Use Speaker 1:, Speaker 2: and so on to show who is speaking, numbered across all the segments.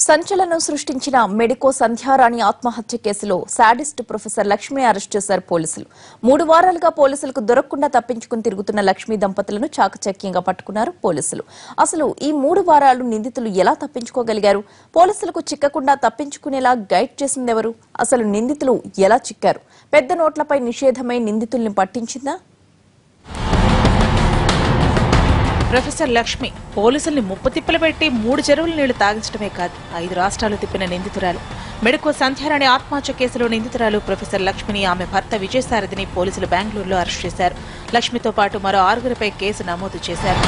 Speaker 1: సంచలనం సృష్టించిన మెడికో సంధ్యారాణి ఆత్మహత్య కేసులో సాడిస్ట్ ప్రొఫెసర్ లక్ష్మిని అరెస్ట్ చేశారు పోలీసులు. 3 వారాలుగా పోలీసులకు దొరకకుండా తప్పించుకుని తిరుగుతున్న లక్ష్మీ దంపతులను చాకచక్యంగా పట్టుకున్నారు పోలీసులు. అసలు ఈ 3 వారాలు నిందితులు ఎలా తప్పించుకోగలిగారు? పోలీసులకు చిక్కకుండా తప్పించుకునేలా గైడ్ చేసిందెవరు? అసలు నిందితులు ఎలా చిక్కారు? పెద్ద నోట్లపై నిషేధమై నిందితుల్ని పట్టించిందా?
Speaker 2: ప్రొఫెసర్ లక్ష్మి పోలీసుల్ని ముప్పుతిప్పలు పెట్టి 3 చెరువుల నీళ్లు తాగించడమే కాదు 5 రాష్ట్రాలు తిప్పిన నిందితురాలు. మెడికో సంధ్యారాణి ఆత్మహత్య కేసులో నిందితురాలు ప్రొఫెసర్ లక్ష్మిని ఆమె భర్త విజయసారథిని పోలీసులు బెంగళూరులో అరెస్ట్ చేశారు. లక్ష్మితో పాటు మరో 6గురిపై కేసు నమోదు చేశారు.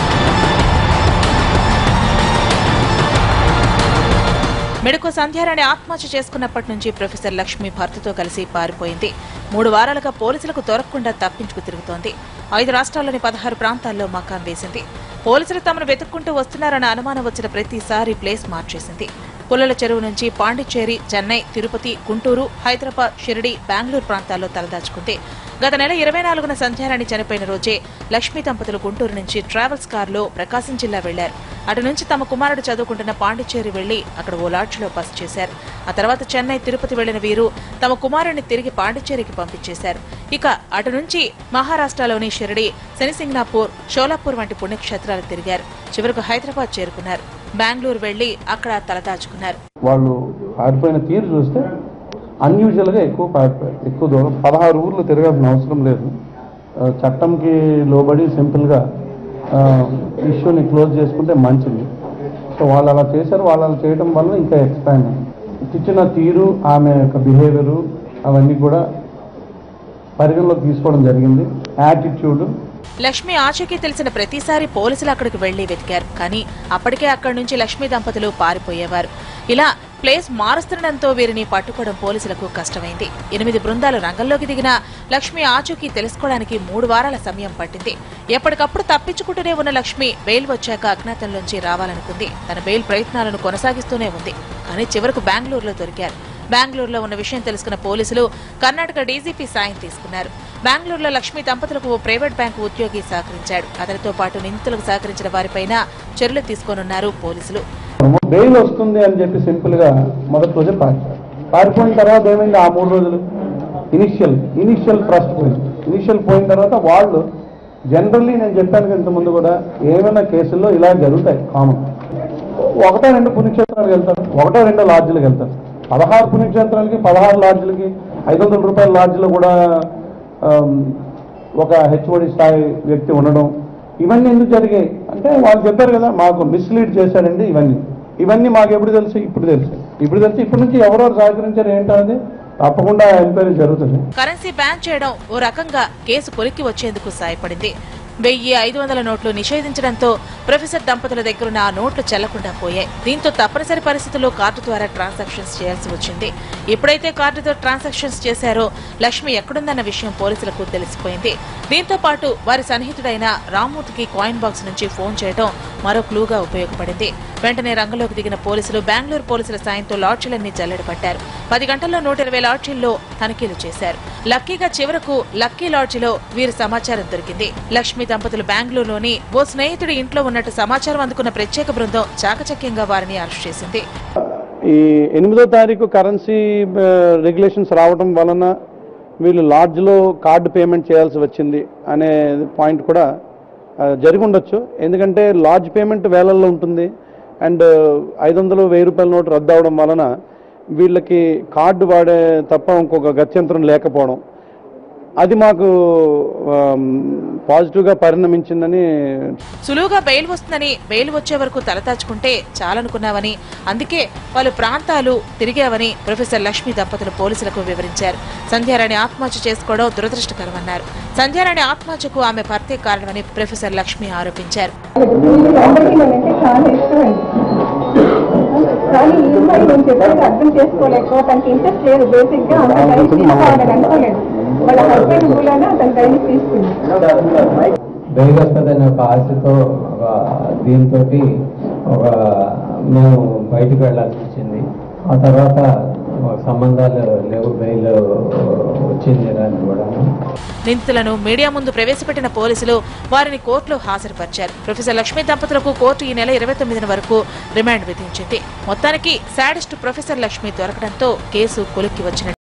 Speaker 2: మెడికో సంధ్యారాణి ఆత్మహత్య చేసుకున్నప్పటి నుంచి ప్రొఫెసర్ లక్ష్మి భర్తతో కలిసి పారిపోయింది. 3 వారాలుగా పోలీసులకు దొరకకుండా తప్పించుకు తిరుగుతోంది. 5 రాష్ట్రాల్లోని 16 ప్రాంతాల్లో మకాం వేసింది. పోలీసులు తమను వెతుక్కుంటూ వస్తున్నారన్న అనుమానం వచ్చిన ప్రతిసారి ప్లేస్ మార్చేసింది. పుల్లల చెరువు నుంచి పాండిచ్చేరి, చెన్నై, తిరుపతి, గుంటూరు, హైదరాబాద్, షిరిడి, బెంగళూరు ప్రాంతాల్లో తలదాచుకుంది. గత నెల 24న సంధ్యారాణి చనిపోయిన రోజే లక్ష్మీ దంపతులు గుంటూరు నుంచి ట్రావెల్స్ కారులో ప్రకాశం జిల్లా వెళ్లారు. అటు నుంచి తమ కుమారుడు చదువుకుంటున్న పాండిచ్చేరి వెళ్లి అక్కడ ఓ లాడ్జిలో బస చేశారు. ఆ తర్వాత చెన్నై, తిరుపతి వెళ్లిన వీరు తమ కుమారుడిని తిరిగి పాండిచ్చేరికి పంపించేశారు. ఇక అటు నుంచి మహారాష్ట్రలోని షిరిడి, శనిసింగ్నాపూర్, షోలాపూర్ వంటి పుణ్యక్షేత్రాలు తిరిగారు. చివరకు హైదరాబాద్ చేరుకున్నారు. బెంగళూరు వెళ్లి అక్కడ తలదాచుకున్నారు.
Speaker 3: వాళ్ళు పారిపోయిన తీరు చూస్తే అన్యూజువల్ గా ఎక్కువ పారిపోయారు. ఎక్కువ దూరం 16 ఊర్లు తిరగాల్సిన అవసరం లేదు. చట్టంకి లోబడి సింపుల్ గా ఇష్యూని క్లోజ్ చేసుకుంటే మంచిది. సో వాళ్ళు అలా చేశారు. వాళ్ళు అలా చేయడం వల్ల ఇంకా ఎక్స్పాండ్ ఇచ్చిన తీరు, ఆమె యొక్క బిహేవియరు అవన్నీ కూడా పరిగణలోకి తీసుకోవడం జరిగింది. యాటిట్యూడ్.
Speaker 2: లక్ష్మి ఆచూకీ తెలిసిన ప్రతిసారి పోలీసులు అక్కడికి వెళ్లి వెతికారు. కానీ అప్పటికే అక్కడి నుంచి లక్ష్మీ దంపతులు పారిపోయేవారు. ఇలా ప్లేస్ మారుస్తుండటంతో వీరిని పట్టుకోవడం పోలీసులకు కష్టమైంది. 8 బృందాలు రంగంలోకి దిగిన లక్ష్మి ఆచూకీ తెలుసుకోవడానికి 3 వారాల సమయం పట్టింది. ఎప్పటికప్పుడు తప్పించుకుంటూనే ఉన్న లక్ష్మి బెయిల్ వచ్చాక అజ్ఞాతంలోంచి రావాలనుకుంది. తన బెయిల్ ప్రయత్నాలను కొనసాగిస్తూనే ఉంది. కానీ చివరకు బెంగళూరులో దొరికారు. బెంగళూరులో ఉన్న విషయం తెలుసుకున్న పోలీసులు కర్ణాటక డీజీపీ సాయం తీసుకున్నారు. బెంగళూరులో లక్ష్మీ దంపతులకు ఓ ప్రైవేట్ బ్యాంకు ఉద్యోగి సహకరించాడు. అతనితో పాటు నిందితులకు సహకరించిన వారిపైన చర్యలు తీసుకోనున్నారు పోలీసులు.
Speaker 3: బెయిల్ వస్తుంది అని చెప్పి సింపుల్ గా మొదటి రోజే పారిపోయిన తర్వాత ఏమైంది? ఆ 3 రోజులు ఇనిషియల్ ట్రస్ట్ పోయింది. ఇనిషియల్ పోయిన తర్వాత వాళ్ళు జనరల్లీ నేను చెప్పాను ఇంతకుముందు కూడా ఏమైనా కేసుల్లో ఇలా జరుగుతాయి. కామన్ 1-2 పుణ్యక్షేత్రాలకు వెళ్తారు, 1-2 లాడ్జీలకు వెళ్తారు. 16 పుణ్యక్షేత్రాలకి 16 లాడ్జీలకి 500 రూపాయల లాడ్జీలో కూడా ఒక హెచ్ఓడి స్థాయి వ్యక్తి ఉండడం, ఇవన్నీ ఎందుకు జరిగాయి అంటే వాళ్ళు చెప్పారు కదా మాకు మిస్లీడ్ చేశాడండి. ఇవన్నీ మాకు ఎప్పుడు తెలుసు? ఇప్పుడు తెలుసు. ఇప్పటి నుంచి ఎవరెవరు సహకరించారు ఏంటనేది తప్పకుండా ఎంక్వైరీ జరుగుతుంది.
Speaker 2: కరెన్సీ బ్యాన్ చేయడం ఓ రకంగా కేసు కొలిక్కి వచ్చేందుకు సాయపడింది. 1500 నోట్లు నిషేధించడంతో ప్రొఫెసర్ దంపతుల దగ్గరున్న ఆ నోట్లు చెల్లకుండా పోయాయి. దీంతో తప్పనిసరి పరిస్థితుల్లో కార్డు ద్వారా ట్రాన్సాక్షన్స్ చేయాల్సి వచ్చింది. ఎప్పుడైతే కార్డుతో ట్రాన్సాక్షన్స్ చేశారో లక్ష్మి ఎక్కడుందన్న విషయం పోలీసులకు తెలిసిపోయింది. దీంతో పాటు వారి సన్నిహితుడైన రామ్మూర్తికి కాయిన్ బాక్స్ నుంచి ఫోన్ చేయడం మరో క్లూగా ఉపయోగపడింది. వెంటనే రంగంలోకి దిగిన పోలీసులు బెంగళూరు పోలీసుల సాయంతో లాడ్జీలన్నీ జల్లెడ పట్టారు. 10 గంటల్లో 120 లాడ్జీల్లో తనిఖీలు చేశారు. లక్కీగా చివరకు లక్కీ లాడ్జీలో వీరి సమాచారం దొరికింది. లక్ష్మీ దంపతులు బెంగళూరులోని ఓ స్నేహితుడి ఇంట్లో ఉన్నట్టు సమాచారం అందుకున్న ప్రత్యేక బృందం చాకచక్యంగా వారిని అరెస్ట్ చేసింది.
Speaker 3: ఈ 8వ తారీఖు కరెన్సీ రెగ్యులేషన్స్ రావడం వలన వీళ్ళు లాడ్జ్లో కార్డు పేమెంట్ చేయాల్సి వచ్చింది అనే పాయింట్ కూడా జరిగి ఉండొచ్చు. ఎందుకంటే లాడ్జ్ పేమెంట్ వేలల్లో ఉంటుంది. అండ్ 500, 1000 రూపాయల నోటు రద్దు అవడం వలన వీళ్ళకి కార్డు వాడే తప్ప ఇంకొక గత్యంతరం లేకపోవడం, అది మాకు పాజిటివ్ గా పరిణమించిందని.
Speaker 2: సులువుగా బెయిల్ వస్తుందని, బెయిల్ వచ్చే వరకు తలదాచుకుంటే చాలనుకున్నావని, అందుకే పలు ప్రాంతాలు తిరిగావని ప్రొఫెసర్ లక్ష్మీ దంపతులు పోలీసులకు వివరించారు. సంధ్యారాణి ఆత్మహత్య చేసుకోవడం దురదృష్టకరమన్నారు. సంధ్యారాణి ఆత్మహత్యకు ఆమె భర్తే కారణమని ప్రొఫెసర్ లక్ష్మి ఆరోపించారు.
Speaker 4: కానీ ఈ అమ్మాయి నేను చెప్పేది అర్థం చేసుకోలేక తనకి ఇంట్రెస్ట్ లేదు. బేసిక్ గా తీసుకోవాలని అనుకోలేదు. వాళ్ళ హస్బెండ్ మూలాన తన కైని తీసుకుంది.
Speaker 5: బెయిల్ వస్తుందనే ఒక ఆశతో దీంతో మేము బయటకు వెళ్లాల్సి వచ్చింది. ఆ తర్వాత సంబంధాలు లేవు, బెయిల్ వచ్చింది అని కూడా.
Speaker 2: నిందితులను మీడియా ముందు ప్రవేశపెట్టిన పోలీసులు వారిని కోర్టులో హాజరుపరిచారు. ప్రొఫెసర్ లక్ష్మీ దంపతులకు కోర్టు ఈ నెల 29 వరకు రిమాండ్ విధించింది. మొత్తానికి శాడిస్ట్ ప్రొఫెసర్ లక్ష్మి దొరకడంతో కేసు కొలిక్కి వచ్చినట్టు.